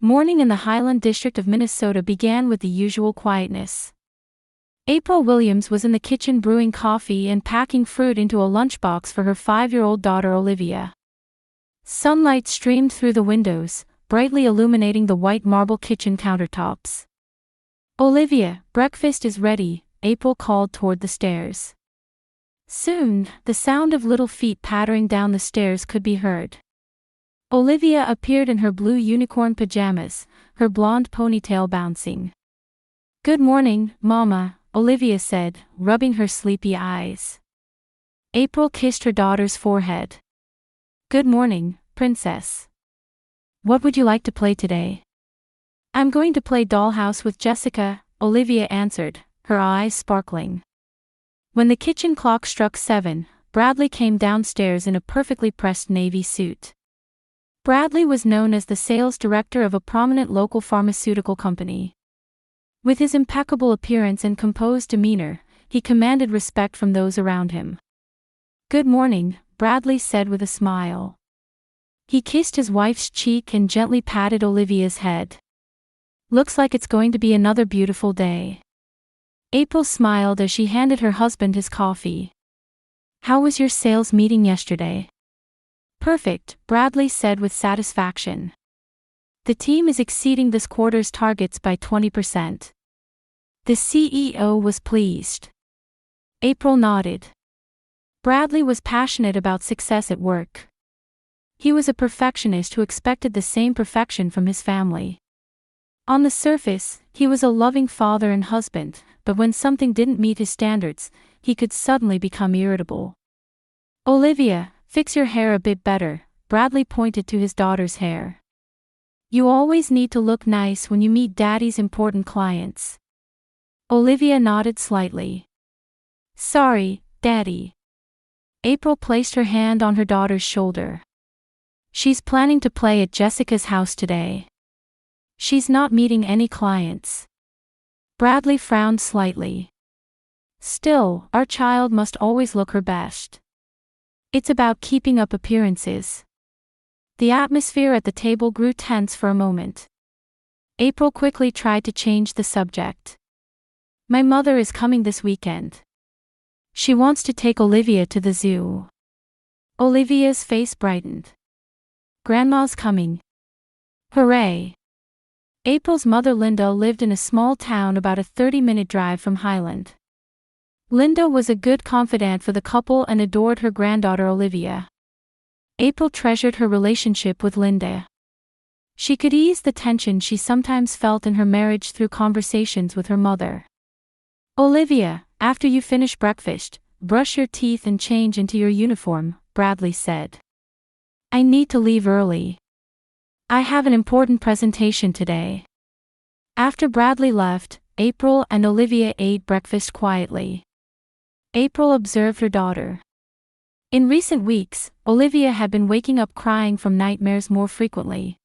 Morning in the Highland District of Minnesota began with the usual quietness. April Williams was in the kitchen brewing coffee and packing fruit into a lunchbox for her 5-year-old daughter Olivia. Sunlight streamed through the windows, brightly illuminating the white marble kitchen countertops. "Olivia, breakfast is ready," April called toward the stairs. Soon, the sound of little feet pattering down the stairs could be heard. Olivia appeared in her blue unicorn pajamas, her blonde ponytail bouncing. "Good morning, Mama," Olivia said, rubbing her sleepy eyes. April kissed her daughter's forehead. "Good morning, Princess. What would you like to play today?" "I'm going to play dollhouse with Jessica," Olivia answered, her eyes sparkling. When the kitchen clock struck 7, Bradley came downstairs in a perfectly pressed navy suit. Bradley was known as the sales director of a prominent local pharmaceutical company. With his impeccable appearance and composed demeanor, he commanded respect from those around him. "Good morning," Bradley said with a smile. He kissed his wife's cheek and gently patted Olivia's head. "Looks like it's going to be another beautiful day." April smiled as she handed her husband his coffee. "How was your sales meeting yesterday?" "Perfect," Bradley said with satisfaction. "The team is exceeding this quarter's targets by 20%. The CEO was pleased." April nodded. Bradley was passionate about success at work. He was a perfectionist who expected the same perfection from his family. On the surface, he was a loving father and husband, but when something didn't meet his standards, he could suddenly become irritable. "Olivia, fix your hair a bit better," Bradley pointed to his daughter's hair. "You always need to look nice when you meet Daddy's important clients." Olivia nodded slightly. "Sorry, Daddy." April placed her hand on her daughter's shoulder. "She's planning to play at Jessica's house today. She's not meeting any clients." Bradley frowned slightly. "Still, our child must always look her best. It's about keeping up appearances." The atmosphere at the table grew tense for a moment. April quickly tried to change the subject. "My mother is coming this weekend. She wants to take Olivia to the zoo." Olivia's face brightened. "Grandma's coming. Hooray." April's mother Linda lived in a small town about a 30-minute drive from Highland. Linda was a good confidant for the couple and adored her granddaughter Olivia. April treasured her relationship with Linda. She could ease the tension she sometimes felt in her marriage through conversations with her mother. "Olivia, after you finish breakfast, brush your teeth and change into your uniform," Bradley said. "I need to leave early. I have an important presentation today." After Bradley left, April and Olivia ate breakfast quietly. April observed her daughter. In recent weeks, Olivia had been waking up crying from nightmares more frequently.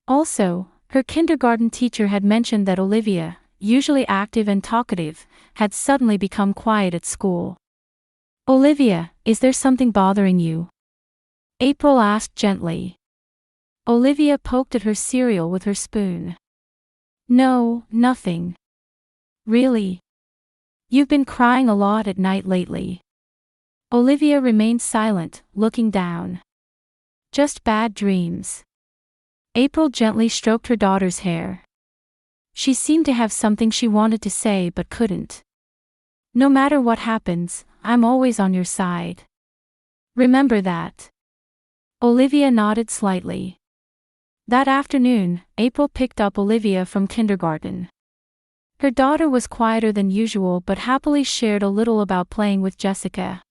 Also, her kindergarten teacher had mentioned that Olivia, usually active and talkative, had suddenly become quiet at school. "Olivia, is there something bothering you?" April asked gently. Olivia poked at her cereal with her spoon. "No, nothing." "Really? You've been crying a lot at night lately." Olivia remained silent, looking down. "Just bad dreams." April gently stroked her daughter's hair. She seemed to have something she wanted to say but couldn't. "No matter what happens, I'm always on your side. Remember that." Olivia nodded slightly. That afternoon, April picked up Olivia from kindergarten. Her daughter was quieter than usual but happily shared a little about playing with Jessica.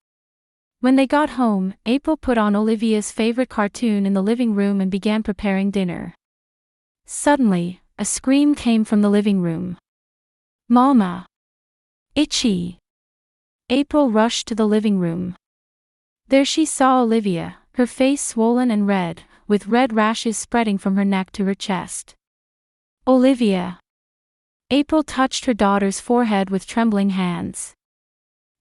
When they got home, April put on Olivia's favorite cartoon in the living room and began preparing dinner. Suddenly, a scream came from the living room. "Mama! Itchy!" April rushed to the living room. There she saw Olivia, her face swollen and red, with red rashes spreading from her neck to her chest. "Olivia!" April touched her daughter's forehead with trembling hands.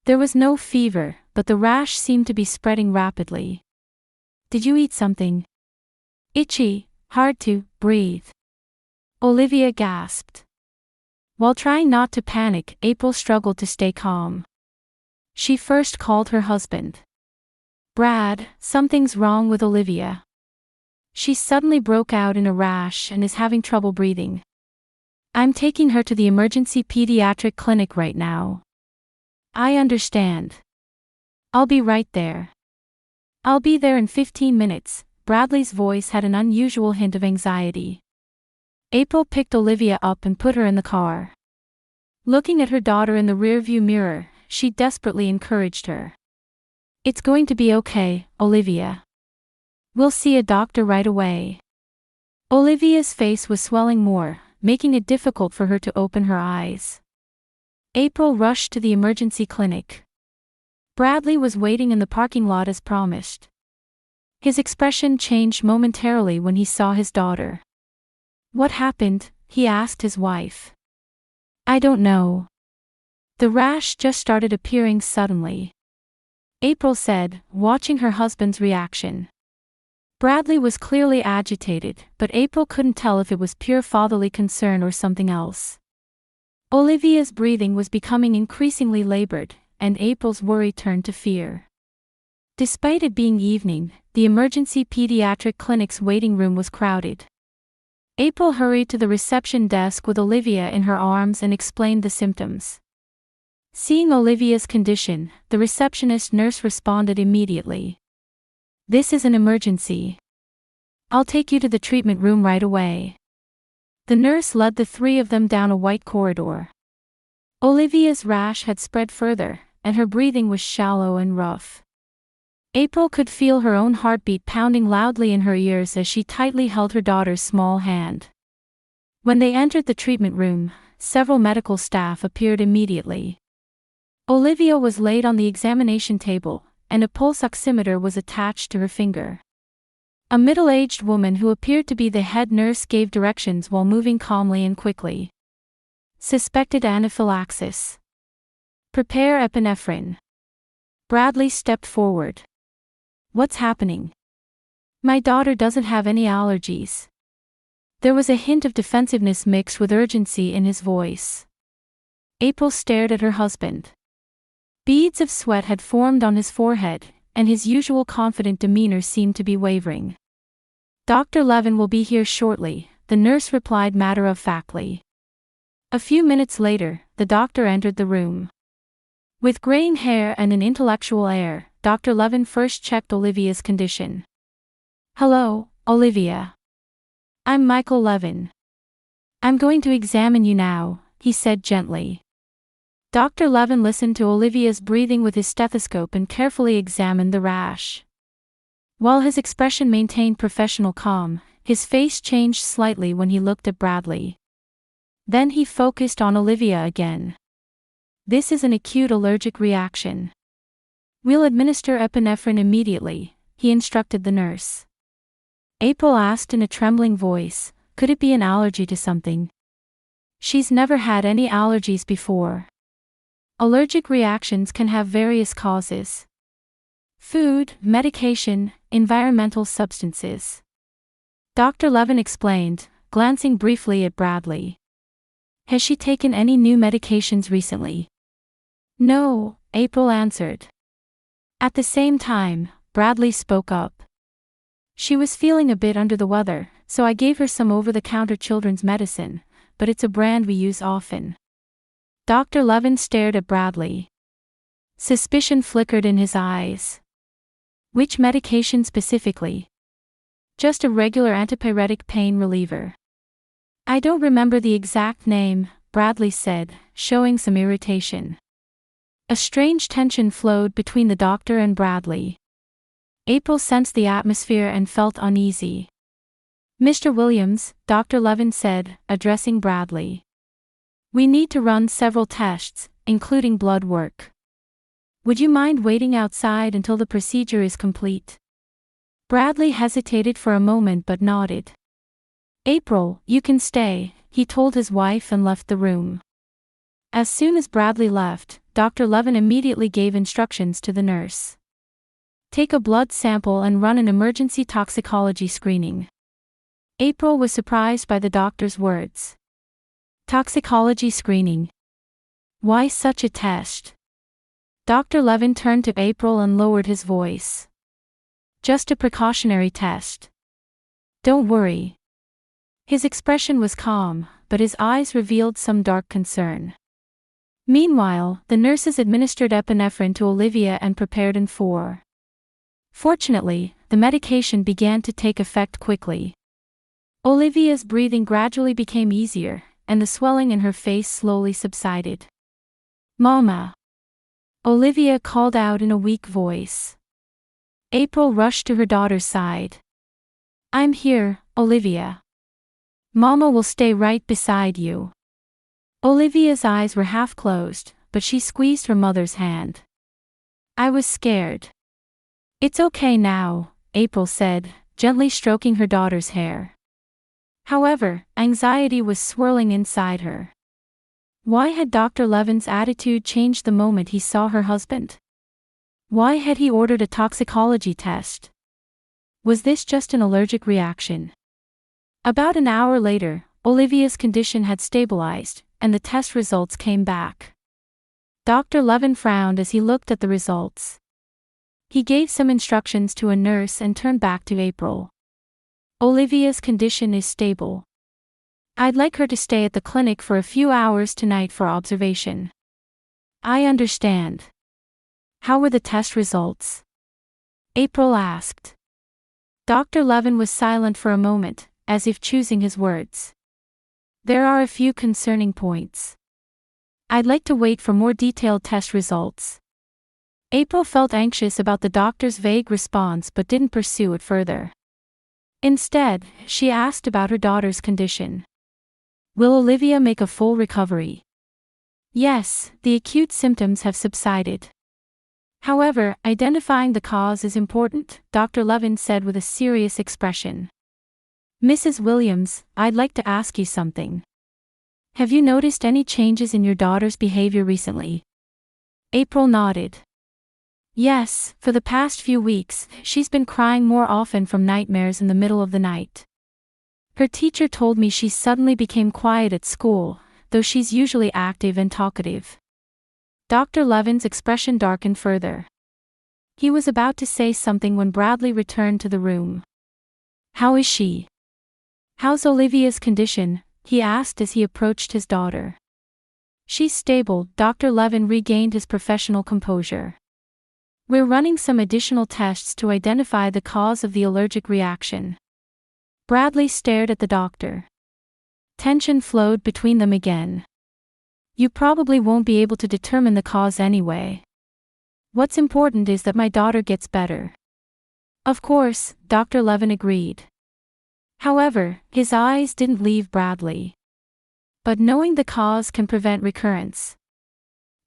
There was no fever, but the rash seemed to be spreading rapidly. "Did you eat something?" "Itchy, hard to breathe." Olivia gasped. While trying not to panic, April struggled to stay calm. She first called her husband. Brad, something's wrong with Olivia. She suddenly broke out in a rash and is having trouble breathing. I'm taking her to the emergency pediatric clinic right now. I understand. I'll be right there. I'll be there in 15 minutes. Bradley's voice had an unusual hint of anxiety. April picked Olivia up and put her in the car. Looking at her daughter in the rearview mirror, she desperately encouraged her. It's going to be okay, Olivia. We'll see a doctor right away. Olivia's face was swelling more, making it difficult for her to open her eyes. April rushed to the emergency clinic. Bradley was waiting in the parking lot as promised. His expression changed momentarily when he saw his daughter. What happened? He asked his wife. I don't know. The rash just started appearing suddenly, April said, watching her husband's reaction. Bradley was clearly agitated, but April couldn't tell if it was pure fatherly concern or something else. Olivia's breathing was becoming increasingly labored, and April's worry turned to fear. Despite it being evening, the emergency pediatric clinic's waiting room was crowded. April hurried to the reception desk with Olivia in her arms and explained the symptoms. Seeing Olivia's condition, the receptionist nurse responded immediately. This is an emergency. I'll take you to the treatment room right away. The nurse led the three of them down a white corridor. Olivia's rash had spread further, and her breathing was shallow and rough. April could feel her own heartbeat pounding loudly in her ears as she tightly held her daughter's small hand. When they entered the treatment room, several medical staff appeared immediately. Olivia was laid on the examination table, and a pulse oximeter was attached to her finger. A middle-aged woman who appeared to be the head nurse gave directions while moving calmly and quickly. Suspected anaphylaxis. Prepare epinephrine. Bradley stepped forward. What's happening? My daughter doesn't have any allergies. There was a hint of defensiveness mixed with urgency in his voice. April stared at her husband. Beads of sweat had formed on his forehead, and his usual confident demeanor seemed to be wavering. Dr. Levin will be here shortly, the nurse replied matter-of-factly. A few minutes later, the doctor entered the room. With graying hair and an intellectual air, Dr. Levin first checked Olivia's condition. Hello, Olivia. I'm Michael Levin. I'm going to examine you now, he said gently. Dr. Levin listened to Olivia's breathing with his stethoscope and carefully examined the rash. While his expression maintained professional calm, his face changed slightly when he looked at Bradley. Then he focused on Olivia again. This is an acute allergic reaction. We'll administer epinephrine immediately, he instructed the nurse. April asked in a trembling voice, could it be an allergy to something? She's never had any allergies before. Allergic reactions can have various causes. Food, medication, environmental substances. Dr. Levin explained, glancing briefly at Bradley. Has she taken any new medications recently? No, April answered. At the same time, Bradley spoke up. She was feeling a bit under the weather, so I gave her some over-the-counter children's medicine, but it's a brand we use often. Dr. Levin stared at Bradley. Suspicion flickered in his eyes. Which medication specifically? Just a regular antipyretic pain reliever. I don't remember the exact name, Bradley said, showing some irritation. A strange tension flowed between the doctor and Bradley. April sensed the atmosphere and felt uneasy. Mr. Williams, Dr. Levin said, addressing Bradley. We need to run several tests, including blood work. Would you mind waiting outside until the procedure is complete? Bradley hesitated for a moment but nodded. April, you can stay, he told his wife and left the room. As soon as Bradley left, Dr. Levin immediately gave instructions to the nurse. Take a blood sample and run an emergency toxicology screening. April was surprised by the doctor's words. Toxicology screening. Why such a test? Dr. Levin turned to April and lowered his voice. Just a precautionary test. Don't worry. His expression was calm, but his eyes revealed some dark concern. Meanwhile, the nurses administered epinephrine to Olivia and prepared an IV. Fortunately, the medication began to take effect quickly. Olivia's breathing gradually became easier, and the swelling in her face slowly subsided. Mama! Olivia called out in a weak voice. April rushed to her daughter's side. I'm here, Olivia. Mama will stay right beside you. Olivia's eyes were half closed, but she squeezed her mother's hand. I was scared. It's okay now, April said, gently stroking her daughter's hair. However, anxiety was swirling inside her. Why had Dr. Levin's attitude changed the moment he saw her husband? Why had he ordered a toxicology test? Was this just an allergic reaction? About an hour later, Olivia's condition had stabilized, and the test results came back. Dr. Levin frowned as he looked at the results. He gave some instructions to a nurse and turned back to April. Olivia's condition is stable. I'd like her to stay at the clinic for a few hours tonight for observation. I understand. How were the test results? April asked. Dr. Levin was silent for a moment, as if choosing his words. There are a few concerning points. I'd like to wait for more detailed test results. April felt anxious about the doctor's vague response but didn't pursue it further. Instead, she asked about her daughter's condition. Will Olivia make a full recovery? Yes, the acute symptoms have subsided. However, identifying the cause is important, Dr. Levin said with a serious expression. Mrs. Williams, I'd like to ask you something. Have you noticed any changes in your daughter's behavior recently? April nodded. Yes, for the past few weeks, she's been crying more often from nightmares in the middle of the night. Her teacher told me she suddenly became quiet at school, though she's usually active and talkative. Dr. Levin's expression darkened further. He was about to say something when Bradley returned to the room. How is she? How's Olivia's condition? He asked as he approached his daughter. She's stable, Dr. Levin regained his professional composure. We're running some additional tests to identify the cause of the allergic reaction. Bradley stared at the doctor. Tension flowed between them again. You probably won't be able to determine the cause anyway. What's important is that my daughter gets better. Of course, Dr. Levin agreed. However, his eyes didn't leave Bradley. But knowing the cause can prevent recurrence.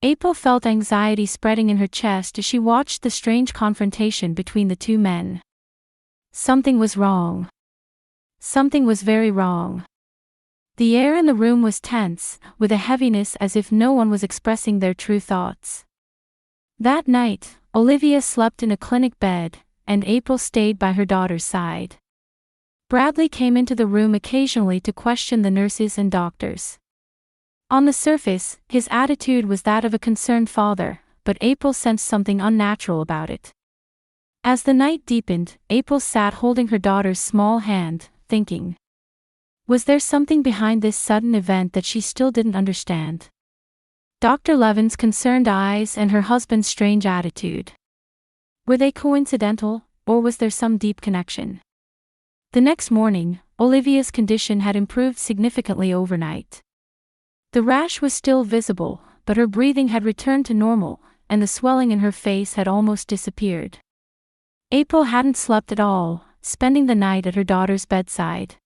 April felt anxiety spreading in her chest as she watched the strange confrontation between the two men. Something was wrong. Something was very wrong. The air in the room was tense, with a heaviness as if no one was expressing their true thoughts. That night, Olivia slept in a clinic bed, and April stayed by her daughter's side. Bradley came into the room occasionally to question the nurses and doctors. On the surface, his attitude was that of a concerned father, but April sensed something unnatural about it. As the night deepened, April sat holding her daughter's small hand, thinking. Was there something behind this sudden event that she still didn't understand? Dr. Levin's concerned eyes and her husband's strange attitude. Were they coincidental, or was there some deep connection? The next morning, Olivia's condition had improved significantly overnight. The rash was still visible, but her breathing had returned to normal, and the swelling in her face had almost disappeared. April hadn't slept at all, spending the night at her daughter's bedside.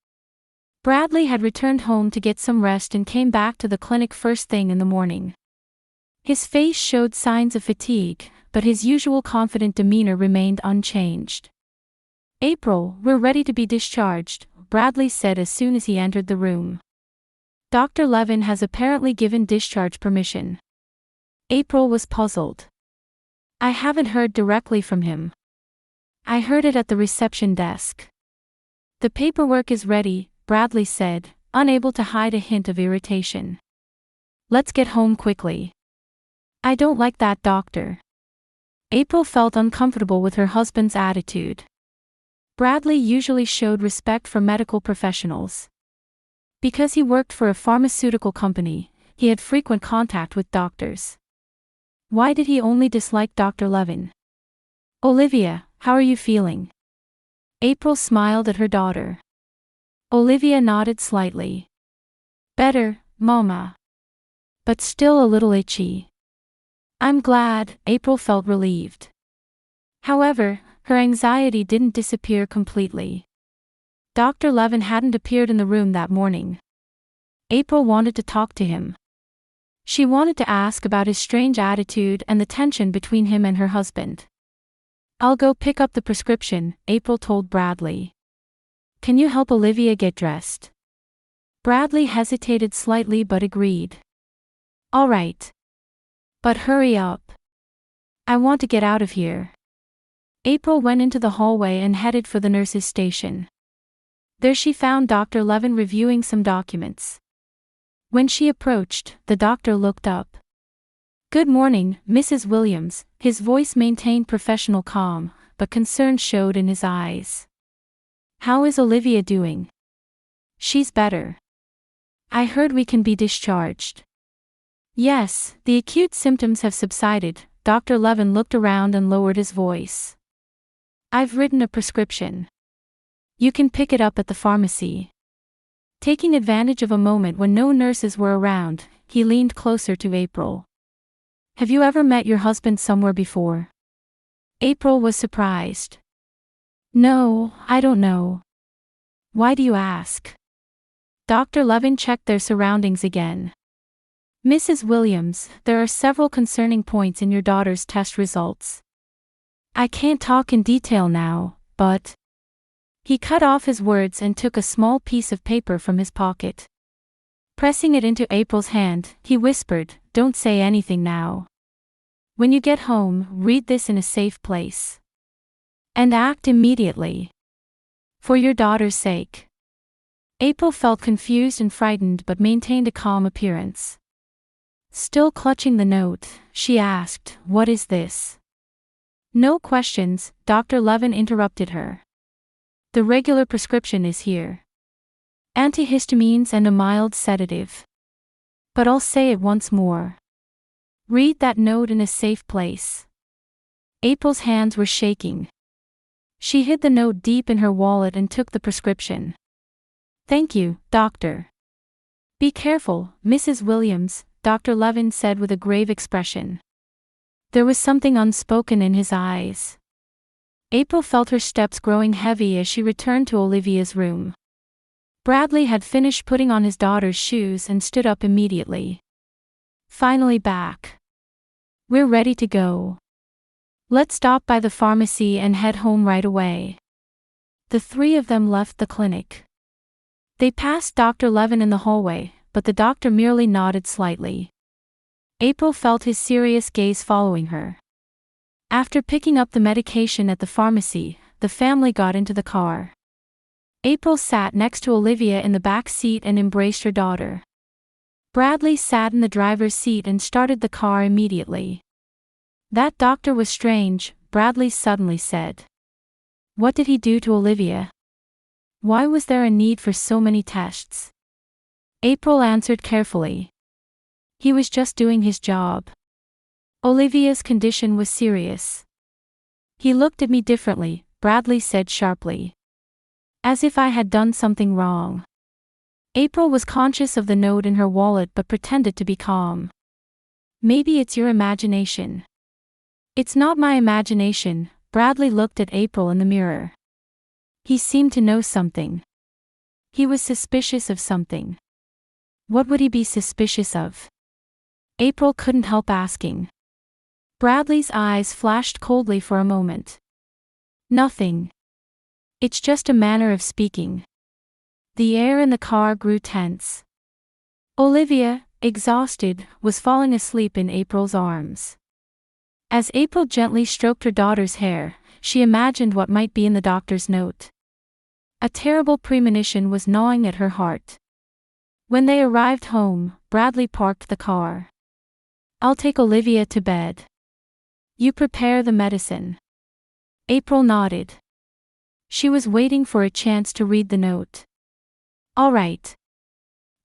Bradley had returned home to get some rest and came back to the clinic first thing in the morning. His face showed signs of fatigue, but his usual confident demeanor remained unchanged. April, we're ready to be discharged, Bradley said as soon as he entered the room. Dr. Levin has apparently given discharge permission. April was puzzled. I haven't heard directly from him. I heard it at the reception desk. The paperwork is ready, Bradley said, unable to hide a hint of irritation. Let's get home quickly. I don't like that doctor. April felt uncomfortable with her husband's attitude. Bradley usually showed respect for medical professionals. Because he worked for a pharmaceutical company, he had frequent contact with doctors. Why did he only dislike Dr. Levin? Olivia, how are you feeling? April smiled at her daughter. Olivia nodded slightly. Better, Mama. But still a little itchy. I'm glad, April felt relieved. However, her anxiety didn't disappear completely. Dr. Levin hadn't appeared in the room that morning. April wanted to talk to him. She wanted to ask about his strange attitude and the tension between him and her husband. I'll go pick up the prescription, April told Bradley. Can you help Olivia get dressed? Bradley hesitated slightly but agreed. All right. But hurry up. I want to get out of here. April went into the hallway and headed for the nurse's station. There she found Dr. Levin reviewing some documents. When she approached, the doctor looked up. Good morning, Mrs. Williams. His voice maintained professional calm, but concern showed in his eyes. How is Olivia doing? She's better. I heard we can be discharged. Yes, the acute symptoms have subsided. Dr. Levin looked around and lowered his voice. I've written a prescription. You can pick it up at the pharmacy. Taking advantage of a moment when no nurses were around, he leaned closer to April. Have you ever met your husband somewhere before? April was surprised. No, I don't know. Why do you ask? Dr. Levin checked their surroundings again. Mrs. Williams, there are several concerning points in your daughter's test results. I can't talk in detail now, but... He cut off his words and took a small piece of paper from his pocket. Pressing it into April's hand, he whispered, Don't say anything now. When you get home, read this in a safe place. And act immediately. For your daughter's sake. April felt confused and frightened but maintained a calm appearance. Still clutching the note, she asked, What is this? No questions, Dr. Levin interrupted her. The regular prescription is here. Antihistamines and a mild sedative. But I'll say it once more. Read that note in a safe place. April's hands were shaking. She hid the note deep in her wallet and took the prescription. Thank you, doctor. Be careful, Mrs. Williams, Dr. Levin said with a grave expression. There was something unspoken in his eyes. April felt her steps growing heavy as she returned to Olivia's room. Bradley had finished putting on his daughter's shoes and stood up immediately. Finally back. We're ready to go. Let's stop by the pharmacy and head home right away. The three of them left the clinic. They passed Dr. Levin in the hallway, but the doctor merely nodded slightly. April felt his serious gaze following her. After picking up the medication at the pharmacy, the family got into the car. April sat next to Olivia in the back seat and embraced her daughter. Bradley sat in the driver's seat and started the car immediately. That doctor was strange, Bradley suddenly said. What did he do to Olivia? Why was there a need for so many tests? April answered carefully. He was just doing his job. Olivia's condition was serious. He looked at me differently, Bradley said sharply. As if I had done something wrong. April was conscious of the note in her wallet but pretended to be calm. Maybe it's your imagination. It's not my imagination, Bradley looked at April in the mirror. He seemed to know something. He was suspicious of something. What would he be suspicious of? April couldn't help asking. Bradley's eyes flashed coldly for a moment. Nothing. It's just a manner of speaking. The air in the car grew tense. Olivia, exhausted, was falling asleep in April's arms. As April gently stroked her daughter's hair, she imagined what might be in the doctor's note. A terrible premonition was gnawing at her heart. When they arrived home, Bradley parked the car. "I'll take Olivia to bed. You prepare the medicine." April nodded. She was waiting for a chance to read the note. "All right.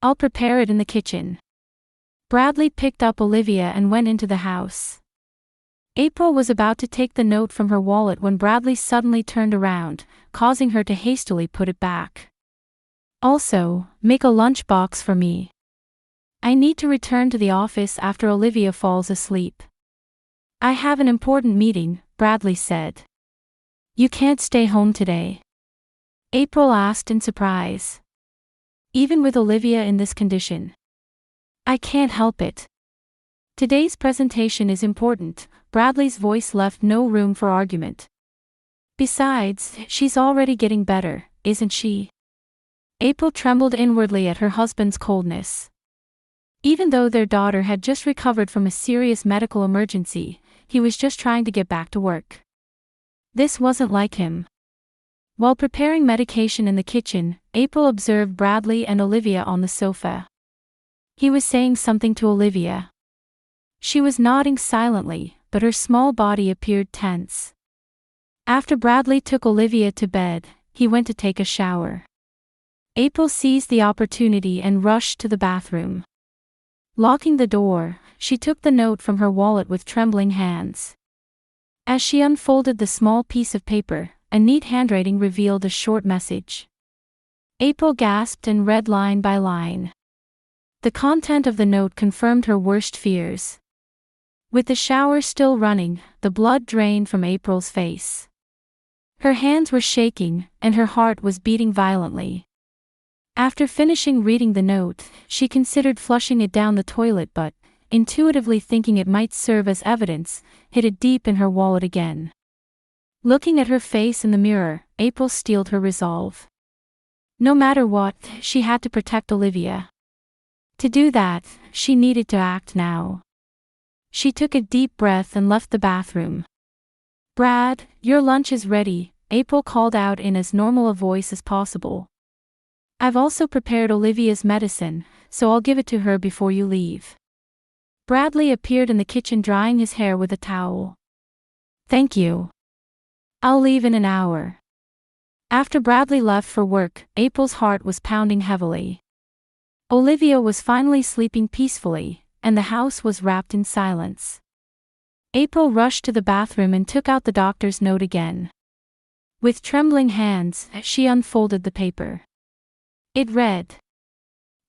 I'll prepare it in the kitchen." Bradley picked up Olivia and went into the house. April was about to take the note from her wallet when Bradley suddenly turned around, causing her to hastily put it back. "Also, make a lunchbox for me. I need to return to the office after Olivia falls asleep." "I have an important meeting," Bradley said. "You can't stay home today?" April asked in surprise. "Even with Olivia in this condition?" "I can't help it. Today's presentation is important." Bradley's voice left no room for argument. "Besides, she's already getting better, isn't she?" April trembled inwardly at her husband's coldness. Even though their daughter had just recovered from a serious medical emergency, he was just trying to get back to work. This wasn't like him. While preparing medication in the kitchen, April observed Bradley and Olivia on the sofa. He was saying something to Olivia. She was nodding silently, but her small body appeared tense. After Bradley took Olivia to bed, he went to take a shower. April seized the opportunity and rushed to the bathroom. Locking the door, she took the note from her wallet with trembling hands. As she unfolded the small piece of paper, a neat handwriting revealed a short message. April gasped and read line by line. The content of the note confirmed her worst fears. With the shower still running, the blood drained from April's face. Her hands were shaking, and her heart was beating violently. After finishing reading the note, she considered flushing it down the toilet but, intuitively thinking it might serve as evidence, hid it deep in her wallet again. Looking at her face in the mirror, April steeled her resolve. No matter what, she had to protect Olivia. To do that, she needed to act now. She took a deep breath and left the bathroom. "Brad, your lunch is ready," April called out in as normal a voice as possible. "I've also prepared Olivia's medicine, so I'll give it to her before you leave." Bradley appeared in the kitchen drying his hair with a towel. "Thank you. I'll leave in an hour." After Bradley left for work, April's heart was pounding heavily. Olivia was finally sleeping peacefully, and the house was wrapped in silence. April rushed to the bathroom and took out the doctor's note again. With trembling hands, she unfolded the paper. It read,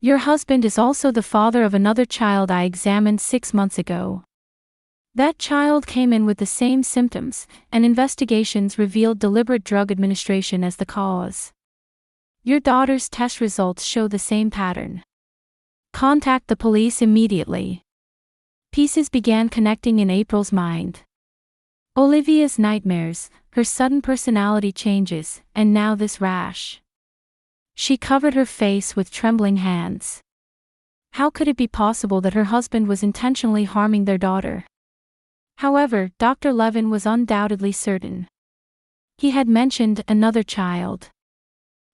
"Your husband is also the father of another child I examined 6 months ago. That child came in with the same symptoms, and investigations revealed deliberate drug administration as the cause. Your daughter's test results show the same pattern. Contact the police immediately." Pieces began connecting in April's mind. Olivia's nightmares, her sudden personality changes, and now this rash. She covered her face with trembling hands. How could it be possible that her husband was intentionally harming their daughter? However, Dr. Levin was undoubtedly certain. He had mentioned another child.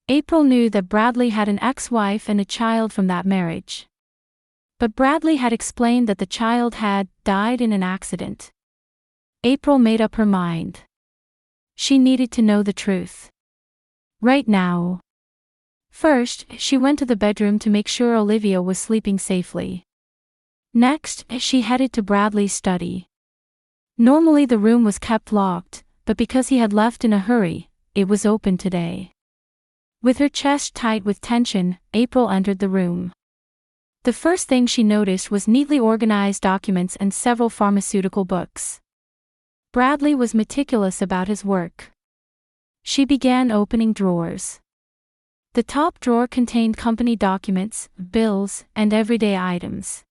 April knew that Bradley had an ex-wife and a child from that marriage. But Bradley had explained that the child had died in an accident. April made up her mind. She needed to know the truth. Right now. First, she went to the bedroom to make sure Olivia was sleeping safely. Next, she headed to Bradley's study. Normally the room was kept locked, but because he had left in a hurry, it was open today. With her chest tight with tension, April entered the room. The first thing she noticed was neatly organized documents and several pharmaceutical books. Bradley was meticulous about his work. She began opening drawers. The top drawer contained company documents, bills, and everyday items.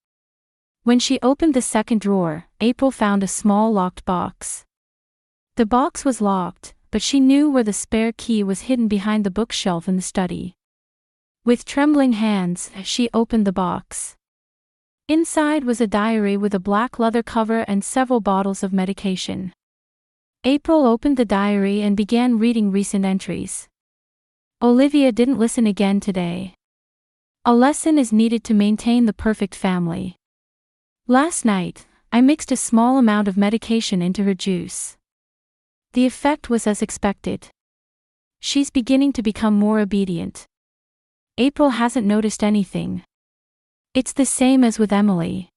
When she opened the second drawer, April found a small locked box. The box was locked, but she knew where the spare key was hidden behind the bookshelf in the study. With trembling hands, she opened the box. Inside was a diary with a black leather cover and several bottles of medication. April opened the diary and began reading recent entries. Olivia didn't listen again today. A lesson is needed to maintain the perfect family. Last night, I mixed a small amount of medication into her juice. The effect was as expected. She's beginning to become more obedient. April hasn't noticed anything. It's the same as with Emily.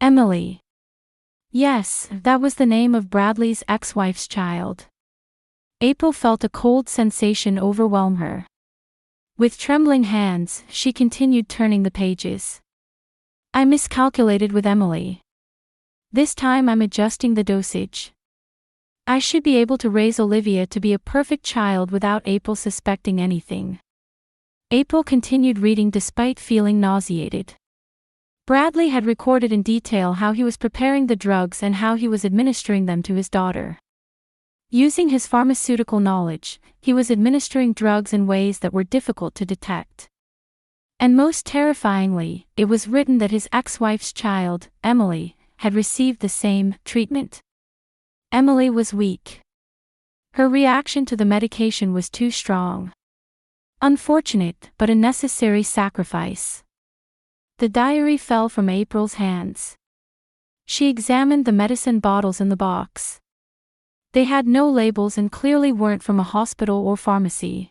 Emily. Yes, that was the name of Bradley's ex-wife's child. April felt a cold sensation overwhelm her. With trembling hands, she continued turning the pages. I miscalculated with Emily. This time I'm adjusting the dosage. I should be able to raise Olivia to be a perfect child without April suspecting anything. April continued reading despite feeling nauseated. Bradley had recorded in detail how he was preparing the drugs and how he was administering them to his daughter. Using his pharmaceutical knowledge, he was administering drugs in ways that were difficult to detect. And most terrifyingly, it was written that his ex-wife's child, Emily, had received the same treatment. Emily was weak. Her reaction to the medication was too strong. Unfortunate, but a necessary sacrifice. The diary fell from April's hands. She examined the medicine bottles in the box. They had no labels and clearly weren't from a hospital or pharmacy.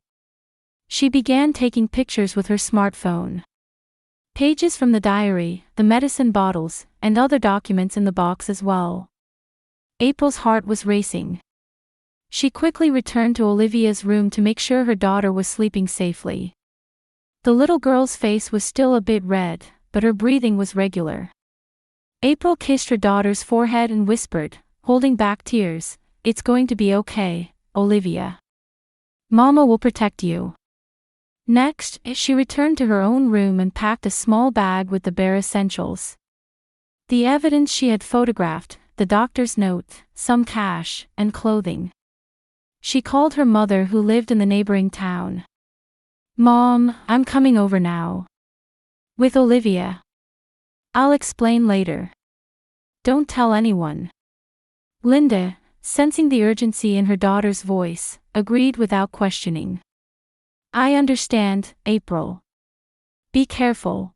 She began taking pictures with her smartphone. Pages from the diary, the medicine bottles, and other documents in the box as well. April's heart was racing. She quickly returned to Olivia's room to make sure her daughter was sleeping safely. The little girl's face was still a bit red, but her breathing was regular. April kissed her daughter's forehead and whispered, holding back tears, "It's going to be okay, Olivia. Mama will protect you." Next, she returned to her own room and packed a small bag with the bare essentials. The evidence she had photographed, the doctor's note, some cash, and clothing. She called her mother who lived in the neighboring town. "Mom, I'm coming over now. With Olivia. I'll explain later. Don't tell anyone." Linda, sensing the urgency in her daughter's voice, agreed without questioning. "I understand, April. Be careful."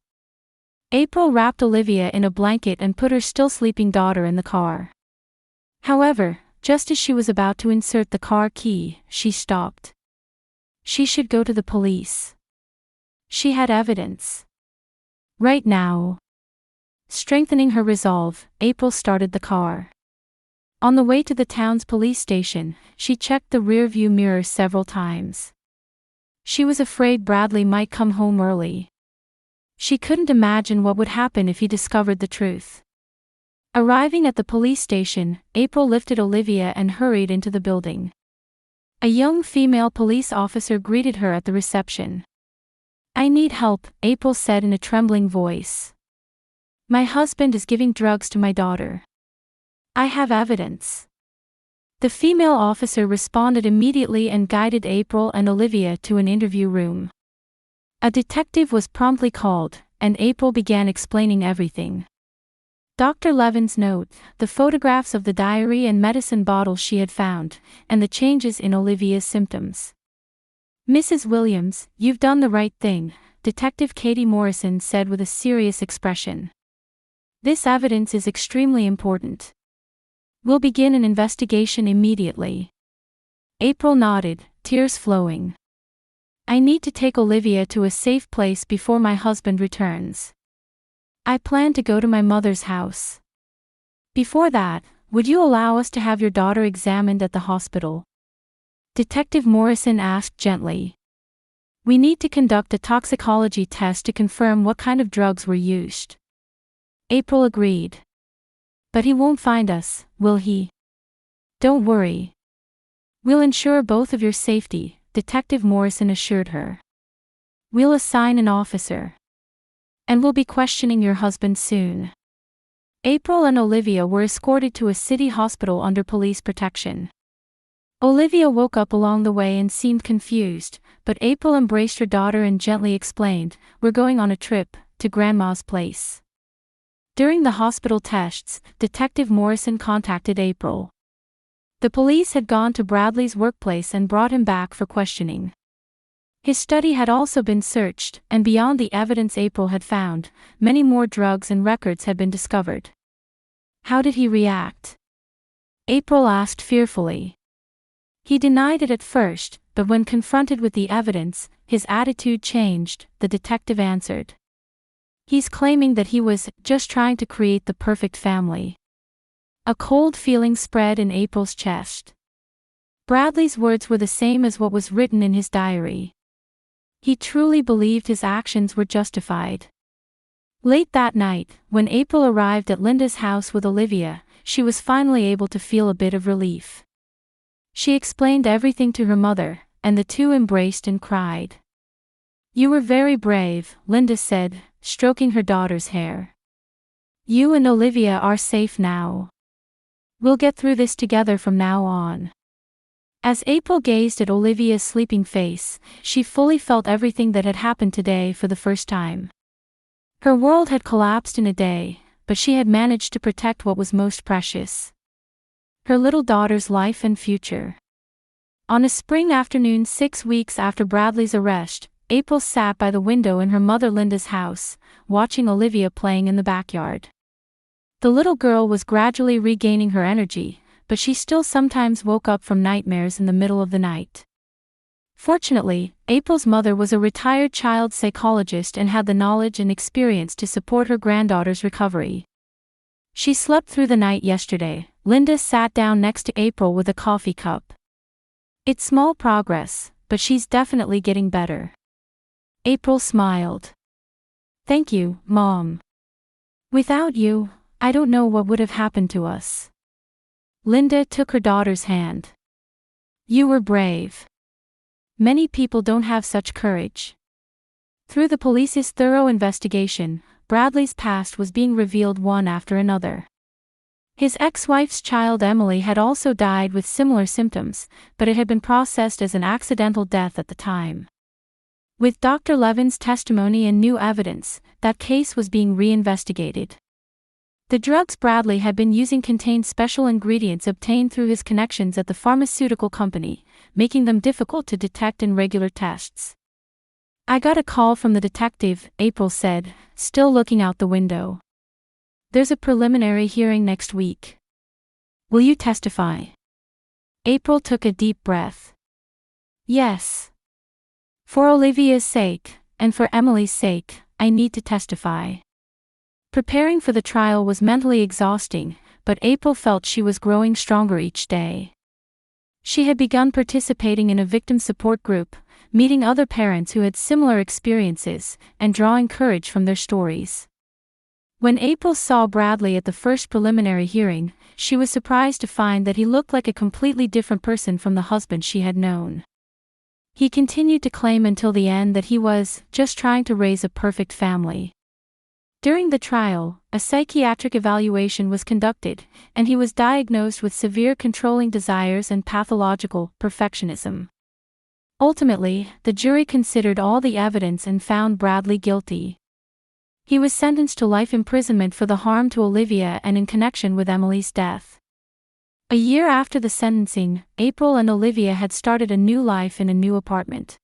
April wrapped Olivia in a blanket and put her still sleeping daughter in the car. However, just as she was about to insert the car key, she stopped. She should go to the police. She had evidence. Right now. Strengthening her resolve, April started the car. On the way to the town's police station, she checked the rearview mirror several times. She was afraid Bradley might come home early. She couldn't imagine what would happen if he discovered the truth. Arriving at the police station, April lifted Olivia and hurried into the building. A young female police officer greeted her at the reception. "I need help," April said in a trembling voice. "My husband is giving drugs to my daughter. I have evidence." The female officer responded immediately and guided April and Olivia to an interview room. A detective was promptly called, and April began explaining everything. Dr. Levin's note, the photographs of the diary and medicine bottles she had found, and the changes in Olivia's symptoms. "Mrs. Williams, you've done the right thing," Detective Katie Morrison said with a serious expression. "This evidence is extremely important. We'll begin an investigation immediately." April nodded, tears flowing. "I need to take Olivia to a safe place before my husband returns. I plan to go to my mother's house. Before that, would you allow us to have your daughter examined at the hospital?" Detective Morrison asked gently. "We need to conduct a toxicology test to confirm what kind of drugs were used." April agreed. "But he won't find us, will he?" "Don't worry. We'll ensure both of your safety," Detective Morrison assured her. "We'll assign an officer. And we'll be questioning your husband soon." April and Olivia were escorted to a city hospital under police protection. Olivia woke up along the way and seemed confused, but April embraced her daughter and gently explained, "We're going on a trip to Grandma's place." During the hospital tests, Detective Morrison contacted April. The police had gone to Bradley's workplace and brought him back for questioning. His study had also been searched, and beyond the evidence April had found, many more drugs and records had been discovered. How did he react? April asked fearfully. He denied it at first, but when confronted with the evidence, his attitude changed, the detective answered. He's claiming that he was just trying to create the perfect family. A cold feeling spread in April's chest. Bradley's words were the same as what was written in his diary. He truly believed his actions were justified. Late that night, when April arrived at Linda's house with Olivia, she was finally able to feel a bit of relief. She explained everything to her mother, and the two embraced and cried. "You were very brave," Linda said, stroking her daughter's hair. "You and Olivia are safe now. We'll get through this together from now on." As April gazed at Olivia's sleeping face, she fully felt everything that had happened today for the first time. Her world had collapsed in a day, but she had managed to protect what was most precious. Her little daughter's life and future. On a spring afternoon 6 weeks after Bradley's arrest, April sat by the window in her mother Linda's house, watching Olivia playing in the backyard. The little girl was gradually regaining her energy, but she still sometimes woke up from nightmares in the middle of the night. Fortunately, April's mother was a retired child psychologist and had the knowledge and experience to support her granddaughter's recovery. "She slept through the night yesterday." Linda sat down next to April with a coffee cup. "It's small progress, but she's definitely getting better." April smiled. "Thank you, Mom. Without you, I don't know what would have happened to us." Linda took her daughter's hand. "You were brave. Many people don't have such courage." Through the police's thorough investigation, Bradley's past was being revealed one after another. His ex-wife's child Emily had also died with similar symptoms, but it had been processed as an accidental death at the time. With Dr. Levin's testimony and new evidence, that case was being reinvestigated. The drugs Bradley had been using contained special ingredients obtained through his connections at the pharmaceutical company, making them difficult to detect in regular tests. "I got a call from the detective," April said, still looking out the window. "There's a preliminary hearing next week. Will you testify?" April took a deep breath. "Yes. For Olivia's sake, and for Emily's sake, I need to testify." Preparing for the trial was mentally exhausting, but April felt she was growing stronger each day. She had begun participating in a victim support group, meeting other parents who had similar experiences, and drawing courage from their stories. When April saw Bradley at the first preliminary hearing, she was surprised to find that he looked like a completely different person from the husband she had known. He continued to claim until the end that he was just trying to raise a perfect family. During the trial, a psychiatric evaluation was conducted, and he was diagnosed with severe controlling desires and pathological perfectionism. Ultimately, the jury considered all the evidence and found Bradley guilty. He was sentenced to life imprisonment for the harm to Olivia and in connection with Emily's death. A year after the sentencing, April and Olivia had started a new life in a new apartment.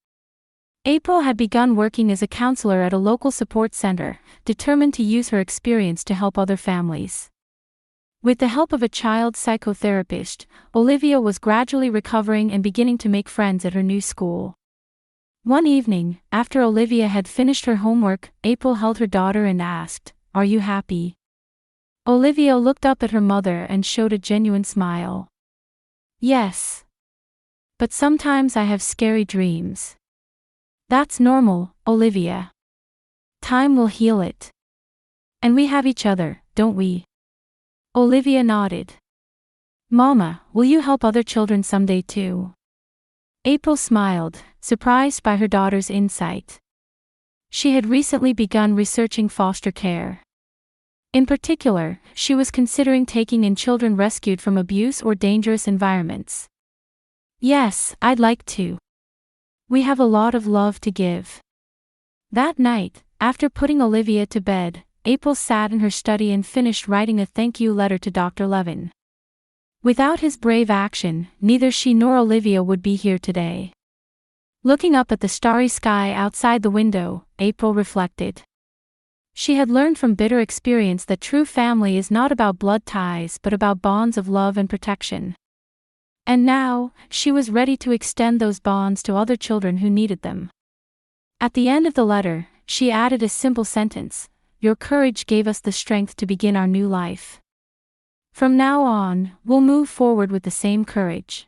April had begun working as a counselor at a local support center, determined to use her experience to help other families. With the help of a child psychotherapist, Olivia was gradually recovering and beginning to make friends at her new school. One evening, after Olivia had finished her homework, April held her daughter and asked, "Are you happy?" Olivia looked up at her mother and showed a genuine smile. "Yes. But sometimes I have scary dreams." "That's normal, Olivia. Time will heal it. And we have each other, don't we?" Olivia nodded. "Mama, will you help other children someday too?" April smiled, surprised by her daughter's insight. She had recently begun researching foster care. In particular, she was considering taking in children rescued from abuse or dangerous environments. "Yes, I'd like to. We have a lot of love to give." That night, after putting Olivia to bed, April sat in her study and finished writing a thank you letter to Dr. Levin. Without his brave action, neither she nor Olivia would be here today. Looking up at the starry sky outside the window, April reflected. She had learned from bitter experience that true family is not about blood ties but about bonds of love and protection. And now, she was ready to extend those bonds to other children who needed them. At the end of the letter, she added a simple sentence: "Your courage gave us the strength to begin our new life. From now on, we'll move forward with the same courage."